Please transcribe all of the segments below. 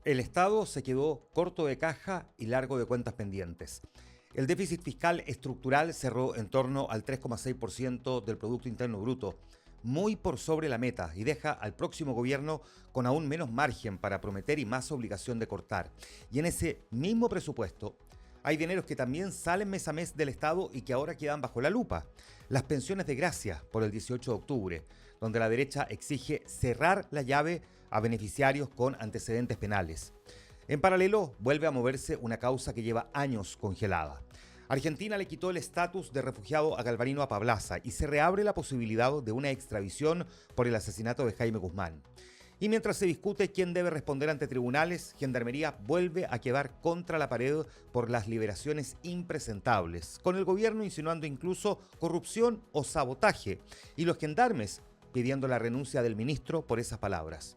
El Estado se quedó corto de caja y largo de cuentas pendientes. El déficit fiscal estructural cerró en torno al 3,6% del Producto Interno Bruto, muy por sobre la meta, y deja al próximo gobierno con aún menos margen para prometer y más obligación de cortar. Y en ese mismo presupuesto hay dineros que también salen mes a mes del Estado y que ahora quedan bajo la lupa. Las pensiones de gracia por el 18 de octubre, donde la derecha exige cerrar la llave a beneficiarios con antecedentes penales. En paralelo, vuelve a moverse una causa que lleva años congelada. Argentina le quitó el estatus de refugiado a Galvarino Apablaza y se reabre la posibilidad de una extradición por el asesinato de Jaime Guzmán. Y mientras se discute quién debe responder ante tribunales, Gendarmería vuelve a quedar contra la pared por las liberaciones impresentables, con el gobierno insinuando incluso corrupción o sabotaje, y los gendarmes pidiendo la renuncia del ministro por esas palabras.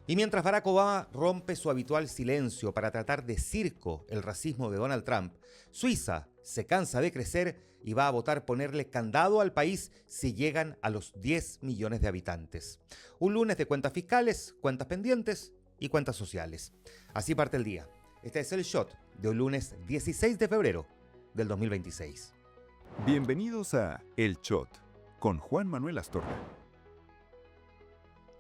Y mientras Barack Obama rompe su habitual silencio para tratar de circo el racismo de Donald Trump, Suiza se cansa de crecer y va a votar ponerle candado al país si llegan a los 10 millones de habitantes. Un lunes de cuentas fiscales, cuentas pendientes y cuentas sociales. Así parte el día. Este es el Shot de un lunes 16 de febrero del 2026. Bienvenidos a El Shot con Juan Manuel Astorga.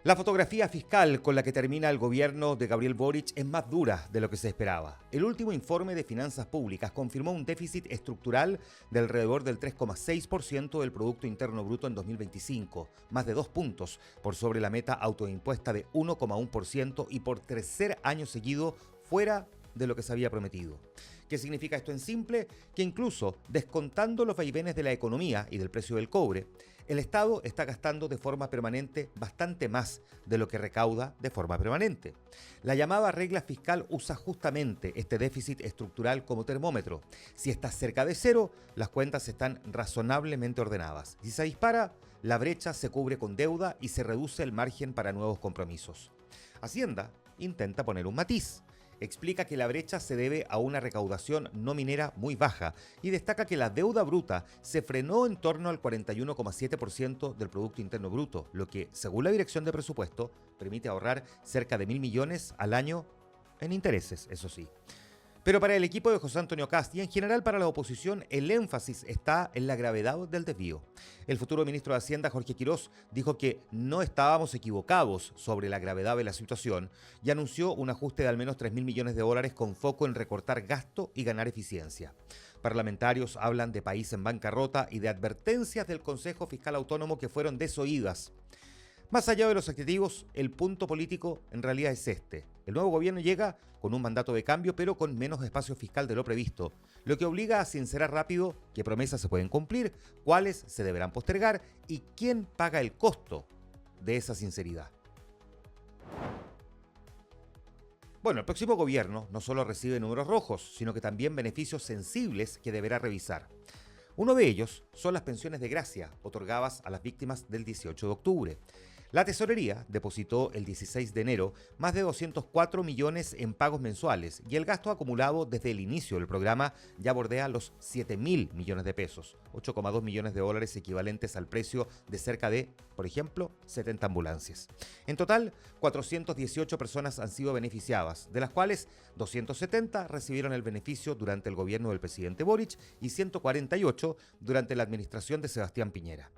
La fotografía fiscal con la que termina el gobierno de Gabriel Boric es más dura de lo que se esperaba. El último informe de finanzas públicas confirmó un déficit estructural de alrededor del 3,6% del Producto Interno Bruto en 2025, más de 2 puntos por sobre la meta autoimpuesta de 1,1% y por tercer año seguido fuera de lo que se había prometido. ¿Qué significa esto en simple? Que incluso descontando los vaivenes de la economía y del precio del cobre, el Estado está gastando de forma permanente bastante más de lo que recauda de forma permanente. La llamada regla fiscal usa justamente este déficit estructural como termómetro. Si está cerca de cero, las cuentas están razonablemente ordenadas. Si se dispara, la brecha se cubre con deuda y se reduce el margen para nuevos compromisos. Hacienda intenta poner un matiz. Explica que la brecha se debe a una recaudación no minera muy baja y destaca que la deuda bruta se frenó en torno al 41,7% del Producto Interno Bruto, lo que, según la Dirección de Presupuesto, permite ahorrar cerca de 1.000 millones al año en intereses, eso sí. Pero para el equipo de José Antonio Kast y en general para la oposición, el énfasis está en la gravedad del desvío. El futuro ministro de Hacienda, Jorge Quirós, dijo que no estábamos equivocados sobre la gravedad de la situación y anunció un ajuste de al menos 3.000 millones de dólares con foco en recortar gasto y ganar eficiencia. Parlamentarios hablan de país en bancarrota y de advertencias del Consejo Fiscal Autónomo que fueron desoídas. Más allá de los adjetivos, el punto político en realidad es este. El nuevo gobierno llega con un mandato de cambio, pero con menos espacio fiscal de lo previsto, lo que obliga a sincerar rápido qué promesas se pueden cumplir, cuáles se deberán postergar y quién paga el costo de esa sinceridad. Bueno, el próximo gobierno no solo recibe números rojos, sino que también beneficios sensibles que deberá revisar. Uno de ellos son las pensiones de gracia otorgadas a las víctimas del 18 de octubre. La Tesorería depositó el 16 de enero más de 204 millones en pagos mensuales y el gasto acumulado desde el inicio del programa ya bordea los 7.000 millones de pesos, 8,2 millones de dólares equivalentes al precio de cerca de, por ejemplo, 70 ambulancias. En total, 418 personas han sido beneficiadas, de las cuales 270 recibieron el beneficio durante el gobierno del presidente Boric y 148 durante la administración de Sebastián Piñera.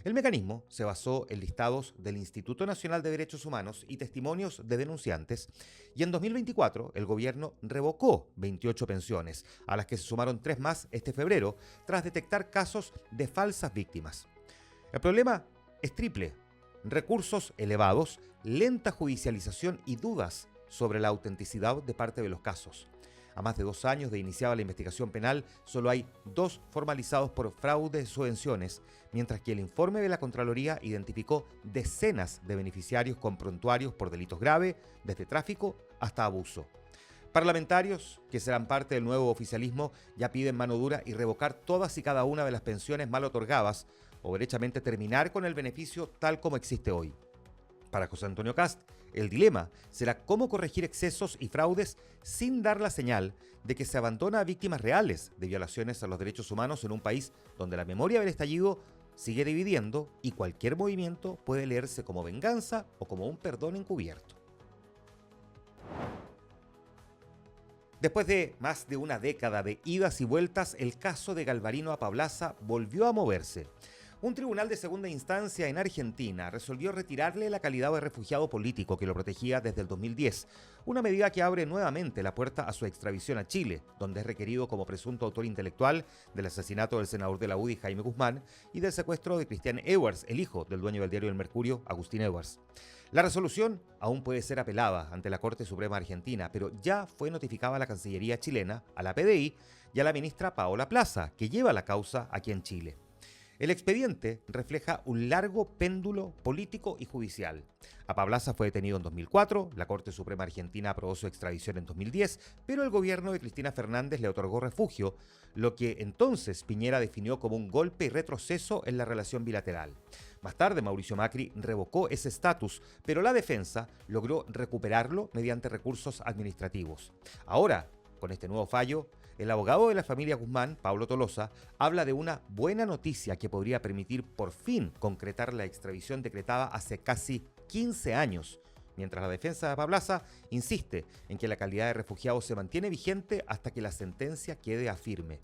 El mecanismo se basó en listados del Instituto Nacional de Derechos Humanos y testimonios de denunciantes, y en 2024 el gobierno revocó 28 pensiones, a las que se sumaron 3 más este febrero, tras detectar casos de falsas víctimas. El problema es triple: recursos elevados, lenta judicialización y dudas sobre la autenticidad de parte de los casos. A más de 2 años de iniciada la investigación penal, solo hay 2 formalizados por fraude de subvenciones, mientras que el informe de la Contraloría identificó decenas de beneficiarios con prontuarios por delitos graves, desde tráfico hasta abuso. Parlamentarios, que serán parte del nuevo oficialismo, ya piden mano dura y revocar todas y cada una de las pensiones mal otorgadas, o derechamente terminar con el beneficio tal como existe hoy. Para José Antonio Kast, el dilema será cómo corregir excesos y fraudes sin dar la señal de que se abandona a víctimas reales de violaciones a los derechos humanos en un país donde la memoria del estallido sigue dividiendo y cualquier movimiento puede leerse como venganza o como un perdón encubierto. Después de más de una década de idas y vueltas, el caso de Galvarino Apablaza volvió a moverse. Un tribunal de segunda instancia en Argentina resolvió retirarle la calidad de refugiado político que lo protegía desde el 2010, una medida que abre nuevamente la puerta a su extradición a Chile, donde es requerido como presunto autor intelectual del asesinato del senador de la UDI, Jaime Guzmán, y del secuestro de Cristian Edwards, el hijo del dueño del diario El Mercurio, Agustín Edwards. La resolución aún puede ser apelada ante la Corte Suprema Argentina, pero ya fue notificada a la Cancillería chilena, a la PDI y a la ministra Paola Plaza, que lleva la causa aquí en Chile. El expediente refleja un largo péndulo político y judicial. Apablaza fue detenido en 2004, la Corte Suprema Argentina aprobó su extradición en 2010, pero el gobierno de Cristina Fernández le otorgó refugio, lo que entonces Piñera definió como un golpe y retroceso en la relación bilateral. Más tarde, Mauricio Macri revocó ese estatus, pero la defensa logró recuperarlo mediante recursos administrativos. Ahora, con este nuevo fallo, el abogado de la familia Guzmán, Pablo Tolosa, habla de una buena noticia que podría permitir por fin concretar la extradición decretada hace casi 15 años, mientras la defensa de Apablaza insiste en que la calidad de refugiado se mantiene vigente hasta que la sentencia quede a firme.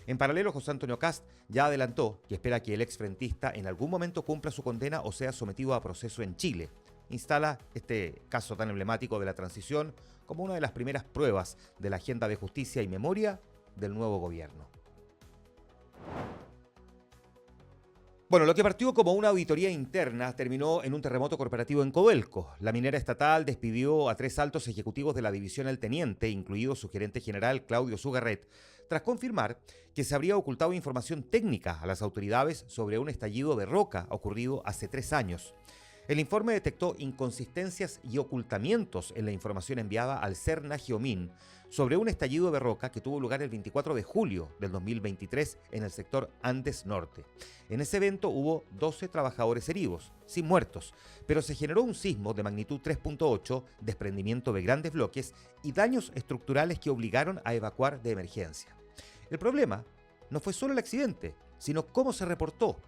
En paralelo, José Antonio Kast ya adelantó que espera que el exfrentista en algún momento cumpla su condena o sea sometido a proceso en Chile. Instala este caso tan emblemático de la transición como una de las primeras pruebas de la agenda de justicia y memoria del nuevo gobierno. Bueno, lo que partió como una auditoría interna terminó en un terremoto corporativo en Codelco. La minera estatal despidió a 3 altos ejecutivos de la división El Teniente, incluido su gerente general Claudio Zugarret, tras confirmar que se habría ocultado información técnica a las autoridades sobre un estallido de roca ocurrido hace 3 años. El informe detectó inconsistencias y ocultamientos en la información enviada al CERNA Geomin sobre un estallido de roca que tuvo lugar el 24 de julio del 2023 en el sector Andes Norte. En ese evento hubo 12 trabajadores heridos, sin muertos, pero se generó un sismo de magnitud 3.8, desprendimiento de grandes bloques y daños estructurales que obligaron a evacuar de emergencia. El problema no fue solo el accidente, sino cómo se reportó.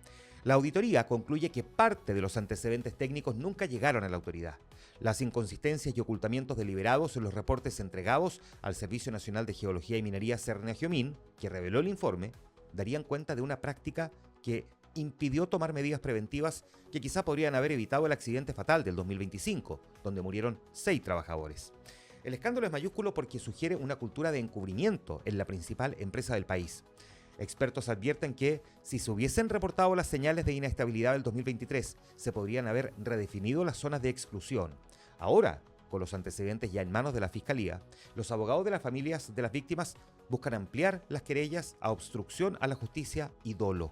La auditoría concluye que parte de los antecedentes técnicos nunca llegaron a la autoridad. Las inconsistencias y ocultamientos deliberados en los reportes entregados al Servicio Nacional de Geología y Minería CERNA-GEOMIN, que reveló el informe, darían cuenta de una práctica que impidió tomar medidas preventivas que quizá podrían haber evitado el accidente fatal del 2025, donde murieron 6 trabajadores. El escándalo es mayúsculo porque sugiere una cultura de encubrimiento en la principal empresa del país. Expertos advierten que, si se hubiesen reportado las señales de inestabilidad del 2023, se podrían haber redefinido las zonas de exclusión. Ahora, con los antecedentes ya en manos de la Fiscalía, los abogados de las familias de las víctimas buscan ampliar las querellas a obstrucción a la justicia y dolo.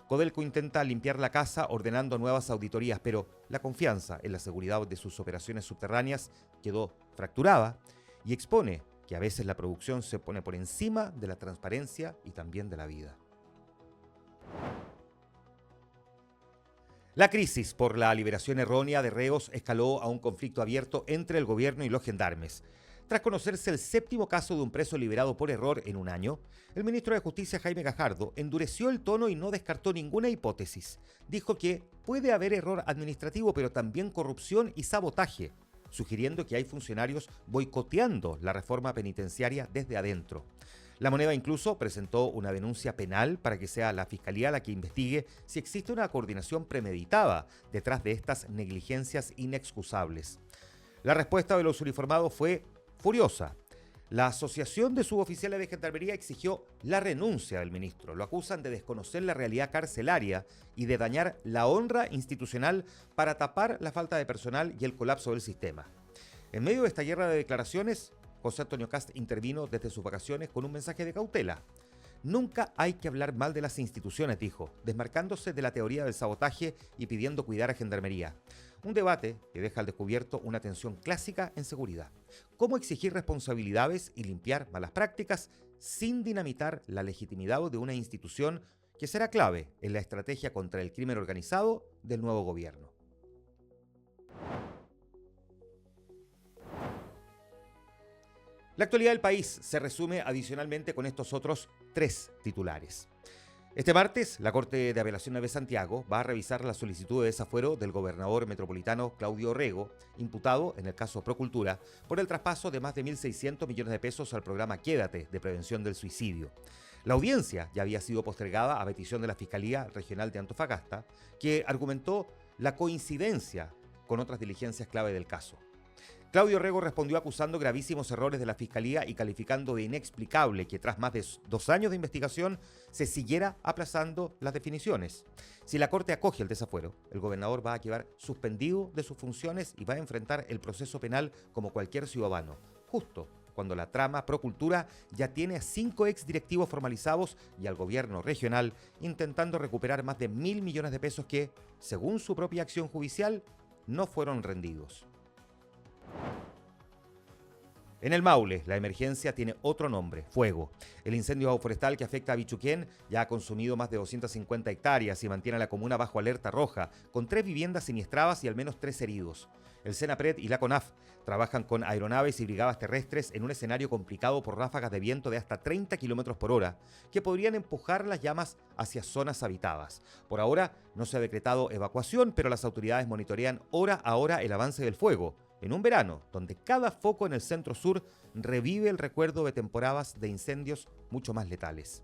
Codelco intenta limpiar la casa ordenando nuevas auditorías, pero la confianza en la seguridad de sus operaciones subterráneas quedó fracturada y expone que a veces la producción se pone por encima de la transparencia y también de la vida. La crisis por la liberación errónea de reos escaló a un conflicto abierto entre el gobierno y los gendarmes. Tras conocerse el 7º caso de un preso liberado por error en un año, el ministro de Justicia, Jaime Gajardo, endureció el tono y no descartó ninguna hipótesis. Dijo que puede haber error administrativo, pero también corrupción y sabotaje, sugiriendo que hay funcionarios boicoteando la reforma penitenciaria desde adentro. La Moneda incluso presentó una denuncia penal para que sea la Fiscalía la que investigue si existe una coordinación premeditada detrás de estas negligencias inexcusables. La respuesta de los uniformados fue furiosa. La Asociación de Suboficiales de Gendarmería exigió la renuncia del ministro. Lo acusan de desconocer la realidad carcelaria y de dañar la honra institucional para tapar la falta de personal y el colapso del sistema. En medio de esta guerra de declaraciones, José Antonio Kast intervino desde sus vacaciones con un mensaje de cautela. Nunca hay que hablar mal de las instituciones, dijo, desmarcándose de la teoría del sabotaje y pidiendo cuidar a Gendarmería. Un debate que deja al descubierto una tensión clásica en seguridad. ¿Cómo exigir responsabilidades y limpiar malas prácticas sin dinamitar la legitimidad de una institución que será clave en la estrategia contra el crimen organizado del nuevo gobierno? La actualidad del país se resume adicionalmente con estos otros 3 titulares. Este martes, la Corte de Apelaciones de Santiago va a revisar la solicitud de desafuero del gobernador metropolitano Claudio Rego, imputado en el caso Procultura, por el traspaso de más de 1.600 millones de pesos al programa Quédate de prevención del suicidio. La audiencia ya había sido postergada a petición de la Fiscalía Regional de Antofagasta, que argumentó la coincidencia con otras diligencias clave del caso. Claudio Rego respondió acusando gravísimos errores de la Fiscalía y calificando de inexplicable que tras más de 2 años de investigación se siguiera aplazando las definiciones. Si la Corte acoge el desafuero, el gobernador va a quedar suspendido de sus funciones y va a enfrentar el proceso penal como cualquier ciudadano, justo cuando la trama Procultura ya tiene a 5 exdirectivos formalizados y al gobierno regional intentando recuperar más de 1.000 millones de pesos que, según su propia acción judicial, no fueron rendidos. En el Maule, la emergencia tiene otro nombre, fuego. El incendio forestal que afecta a Bichuquén ya ha consumido más de 250 hectáreas y mantiene a la comuna bajo alerta roja, con 3 viviendas siniestradas y al menos 3 heridos. El Senapred y la CONAF trabajan con aeronaves y brigadas terrestres en un escenario complicado por ráfagas de viento de hasta 30 km por hora, que podrían empujar las llamas hacia zonas habitadas. Por ahora no se ha decretado evacuación, pero las autoridades monitorean hora a hora el avance del fuego, en un verano donde cada foco en el centro sur revive el recuerdo de temporadas de incendios mucho más letales.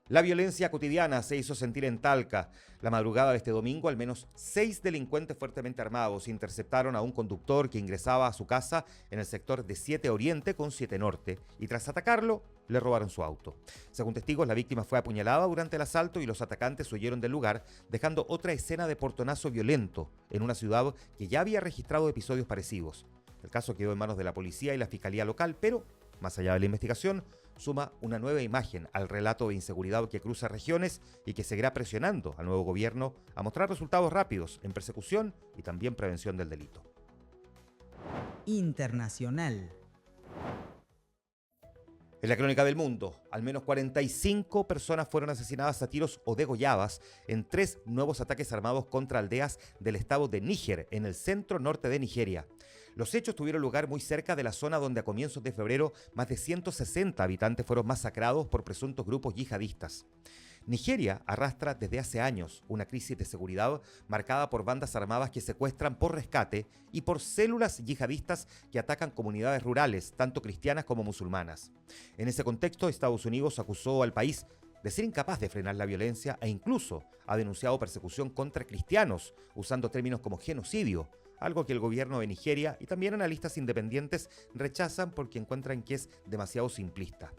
La violencia cotidiana se hizo sentir en Talca. La madrugada de este domingo, al menos 6 delincuentes fuertemente armados interceptaron a un conductor que ingresaba a su casa en el sector de 7 Oriente con 7 Norte y tras atacarlo, le robaron su auto. Según testigos, la víctima fue apuñalada durante el asalto y los atacantes huyeron del lugar, dejando otra escena de portonazo violento en una ciudad que ya había registrado episodios parecidos. El caso quedó en manos de la policía y la fiscalía local, pero, más allá de la investigación, suma una nueva imagen al relato de inseguridad que cruza regiones y que seguirá presionando al nuevo gobierno a mostrar resultados rápidos en persecución y también prevención del delito. Internacional. En la crónica del mundo, al menos 45 personas fueron asesinadas a tiros o degolladas en 3 nuevos ataques armados contra aldeas del estado de Níger, en el centro norte de Nigeria. Los hechos tuvieron lugar muy cerca de la zona donde a comienzos de febrero más de 160 habitantes fueron masacrados por presuntos grupos yihadistas. Nigeria arrastra desde hace años una crisis de seguridad marcada por bandas armadas que secuestran por rescate y por células yihadistas que atacan comunidades rurales, tanto cristianas como musulmanas. En ese contexto, Estados Unidos acusó al país de ser incapaz de frenar la violencia e incluso ha denunciado persecución contra cristianos, usando términos como genocidio, algo que el gobierno de Nigeria y también analistas independientes rechazan porque encuentran que es demasiado simplista.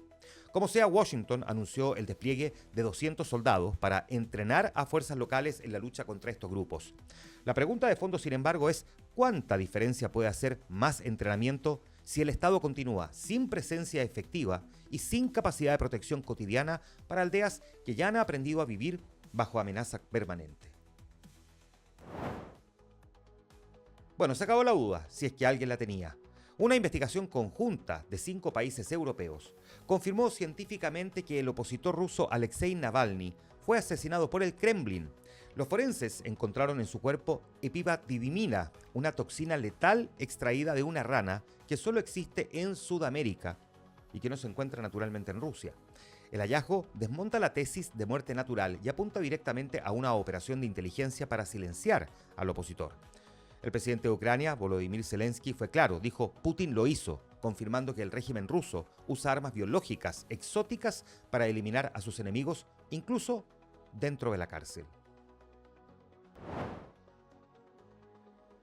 Como sea, Washington anunció el despliegue de 200 soldados para entrenar a fuerzas locales en la lucha contra estos grupos. La pregunta de fondo, sin embargo, es ¿cuánta diferencia puede hacer más entrenamiento si el Estado continúa sin presencia efectiva y sin capacidad de protección cotidiana para aldeas que ya han aprendido a vivir bajo amenaza permanente? Bueno, se acabó la duda, si es que alguien la tenía. Una investigación conjunta de 5 países europeos confirmó científicamente que el opositor ruso Alexei Navalny fue asesinado por el Kremlin. Los forenses encontraron en su cuerpo epivadidimina, una toxina letal extraída de una rana que solo existe en Sudamérica y que no se encuentra naturalmente en Rusia. El hallazgo desmonta la tesis de muerte natural y apunta directamente a una operación de inteligencia para silenciar al opositor. El presidente de Ucrania, Volodymyr Zelensky, fue claro, dijo: Putin lo hizo, confirmando que el régimen ruso usa armas biológicas exóticas para eliminar a sus enemigos, incluso dentro de la cárcel.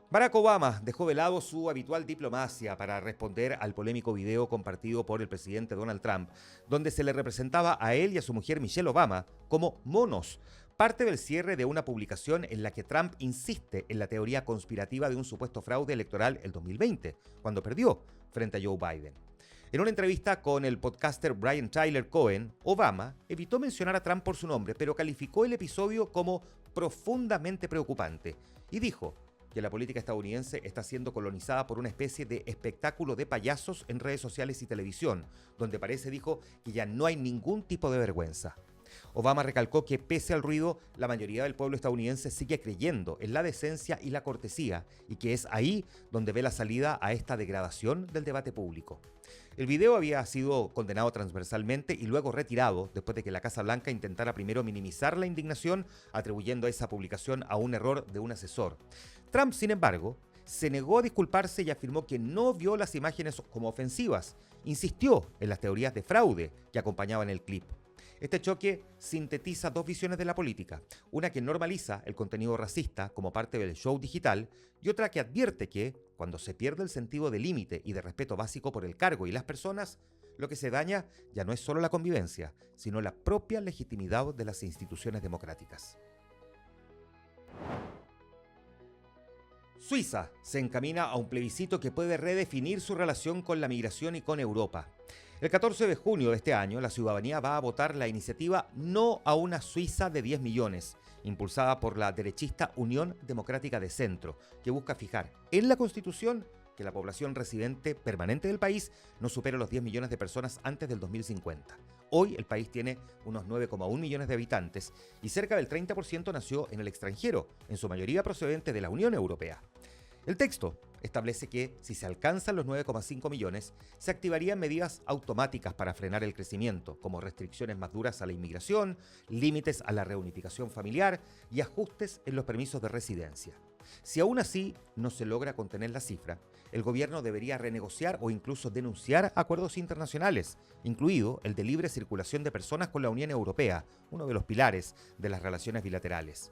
Barack Obama dejó de lado su habitual diplomacia para responder al polémico video compartido por el presidente Donald Trump, donde se le representaba a él y a su mujer Michelle Obama como monos, parte del cierre de una publicación en la que Trump insiste en la teoría conspirativa de un supuesto fraude electoral el 2020, cuando perdió frente a Joe Biden. En una entrevista con el podcaster Brian Tyler Cohen, Obama evitó mencionar a Trump por su nombre, pero calificó el episodio como profundamente preocupante y dijo que la política estadounidense está siendo colonizada por una especie de espectáculo de payasos en redes sociales y televisión, donde parece, dijo, que ya no hay ningún tipo de vergüenza. Obama recalcó que pese al ruido, la mayoría del pueblo estadounidense sigue creyendo en la decencia y la cortesía y que es ahí donde ve la salida a esta degradación del debate público. El video había sido condenado transversalmente y luego retirado después de que la Casa Blanca intentara primero minimizar la indignación atribuyendo esa publicación a un error de un asesor. Trump, sin embargo, se negó a disculparse y afirmó que no vio las imágenes como ofensivas. Insistió en las teorías de fraude que acompañaban el clip. Este choque sintetiza dos visiones de la política, una que normaliza el contenido racista como parte del show digital y otra que advierte que, cuando se pierde el sentido de límite y de respeto básico por el cargo y las personas, lo que se daña ya no es solo la convivencia, sino la propia legitimidad de las instituciones democráticas. Suiza se encamina a un plebiscito que puede redefinir su relación con la migración y con Europa. El 14 de junio de este año, la ciudadanía va a votar la iniciativa No a una Suiza de 10 millones, impulsada por la derechista Unión Democrática de Centro, que busca fijar en la Constitución que la población residente permanente del país no supere los 10 millones de personas antes del 2050. Hoy el país tiene unos 9,1 millones de habitantes y cerca del 30% nació en el extranjero, en su mayoría procedente de la Unión Europea. El texto establece que, si se alcanzan los 9,5 millones, se activarían medidas automáticas para frenar el crecimiento, como restricciones más duras a la inmigración, límites a la reunificación familiar y ajustes en los permisos de residencia. Si aún así no se logra contener la cifra, el gobierno debería renegociar o incluso denunciar acuerdos internacionales, incluido el de libre circulación de personas con la Unión Europea, uno de los pilares de las relaciones bilaterales.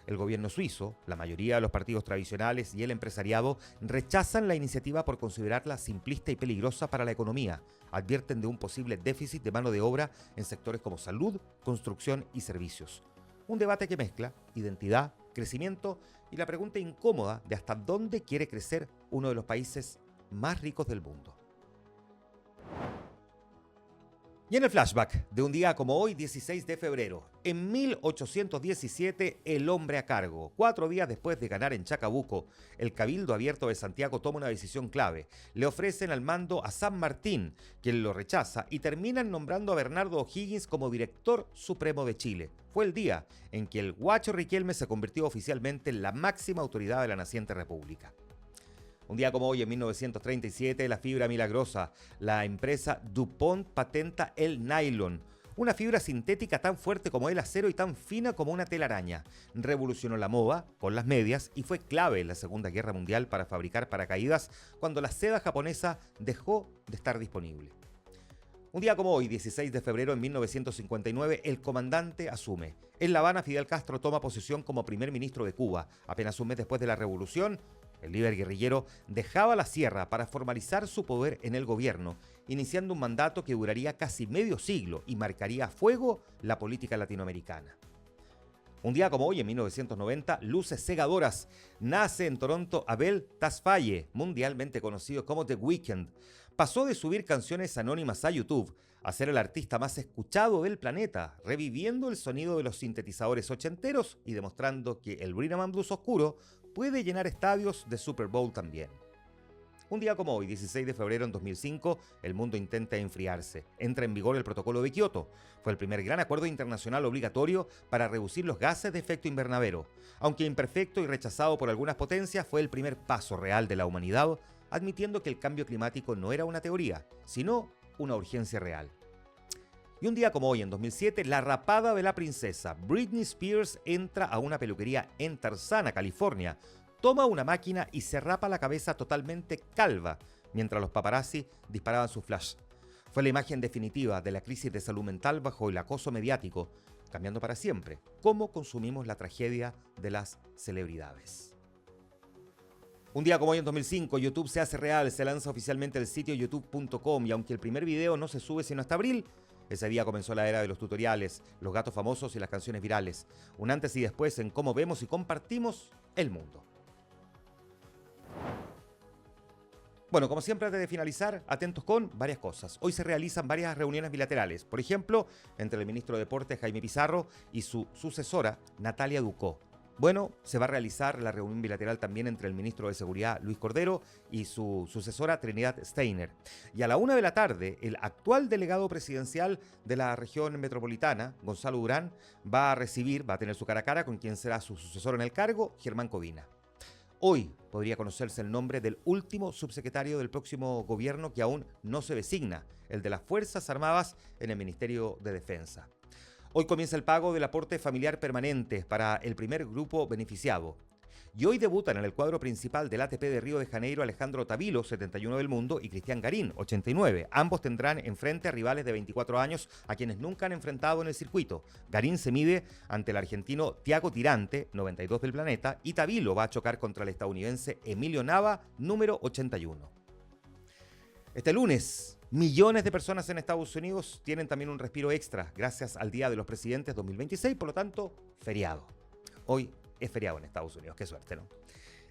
El gobierno suizo, la mayoría de los partidos tradicionales y el empresariado rechazan la iniciativa por considerarla simplista y peligrosa para la economía. Advierten de un posible déficit de mano de obra en sectores como salud, construcción y servicios. Un debate que mezcla identidad, crecimiento y la pregunta incómoda de hasta dónde quiere crecer uno de los países más ricos del mundo. Y en el flashback de un día como hoy, 16 de febrero, en 1817, el hombre a cargo. 4 días después de ganar en Chacabuco, el Cabildo Abierto de Santiago toma una decisión clave. Le ofrecen al mando a San Martín, quien lo rechaza, y terminan nombrando a Bernardo O'Higgins como director supremo de Chile. Fue el día en que el Guacho Riquelme se convirtió oficialmente en la máxima autoridad de la naciente república. Un día como hoy, en 1937, la fibra milagrosa. La empresa DuPont patenta el nylon, una fibra sintética tan fuerte como el acero y tan fina como una telaraña. Revolucionó la moda con las medias y fue clave en la Segunda Guerra Mundial para fabricar paracaídas cuando la seda japonesa dejó de estar disponible. Un día como hoy, 16 de febrero en 1959, el comandante asume. En La Habana, Fidel Castro toma posesión como primer ministro de Cuba. Apenas un mes después de la revolución, el líder guerrillero dejaba la sierra para formalizar su poder en el gobierno, iniciando un mandato que duraría casi medio siglo y marcaría a fuego la política latinoamericana. Un día como hoy, en 1990, luces cegadoras. Nace en Toronto Abel Tasfaye, mundialmente conocido como The Weeknd. Pasó de subir canciones anónimas a YouTube a ser el artista más escuchado del planeta, reviviendo el sonido de los sintetizadores ochenteros y demostrando que el Rhythm and Blues oscuro puede llenar estadios de Super Bowl también. Un día como hoy, 16 de febrero en 2005, el mundo intenta enfriarse. Entra en vigor el Protocolo de Kioto. Fue el primer gran acuerdo internacional obligatorio para reducir los gases de efecto invernadero. Aunque imperfecto y rechazado por algunas potencias, fue el primer paso real de la humanidad, admitiendo que el cambio climático no era una teoría, sino una urgencia real. Y un día como hoy, en 2007, la rapada de la princesa. Britney Spears entra a una peluquería en Tarzana, California, toma una máquina y se rapa la cabeza totalmente calva, mientras los paparazzi disparaban su flash. Fue la imagen definitiva de la crisis de salud mental bajo el acoso mediático, cambiando para siempre cómo consumimos la tragedia de las celebridades. Un día como hoy en 2005, YouTube se hace real, se lanza oficialmente el sitio youtube.com y aunque el primer video no se sube sino hasta abril, ese día comenzó la era de los tutoriales, los gatos famosos y las canciones virales. Un antes y después en cómo vemos y compartimos el mundo. Bueno, como siempre, antes de finalizar, atentos con varias cosas. Hoy se realizan varias reuniones bilaterales. Por ejemplo, entre el ministro de Deportes, Jaime Pizarro, y su sucesora, Natalia Ducó. Bueno, se va a realizar la reunión bilateral también entre el ministro de Seguridad, Luis Cordero, y su sucesora, Trinidad Steiner. Y a la 1 de la tarde, el actual delegado presidencial de la región metropolitana, Gonzalo Durán, va a tener su cara a cara con quien será su sucesor en el cargo, Germán Covina. Hoy podría conocerse el nombre del último subsecretario del próximo gobierno que aún no se designa, el de las Fuerzas Armadas en el Ministerio de Defensa. Hoy comienza el pago del aporte familiar permanente para el primer grupo beneficiado. Y hoy debutan en el cuadro principal del ATP de Río de Janeiro Alejandro Tavilo, 71 del mundo, y Cristian Garín, 89. Ambos tendrán enfrente a rivales de 24 años a quienes nunca han enfrentado en el circuito. Garín se mide ante el argentino Thiago Tirante, 92 del planeta, y Tavilo va a chocar contra el estadounidense Emilio Nava, número 81. Este lunes, millones de personas en Estados Unidos tienen también un respiro extra gracias al Día de los Presidentes 2026, por lo tanto, feriado. Hoy es feriado en Estados Unidos, qué suerte, ¿no?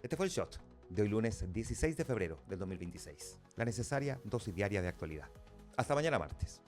Este fue el Shot de hoy lunes 16 de febrero del 2026. La necesaria dosis diaria de actualidad. Hasta mañana martes.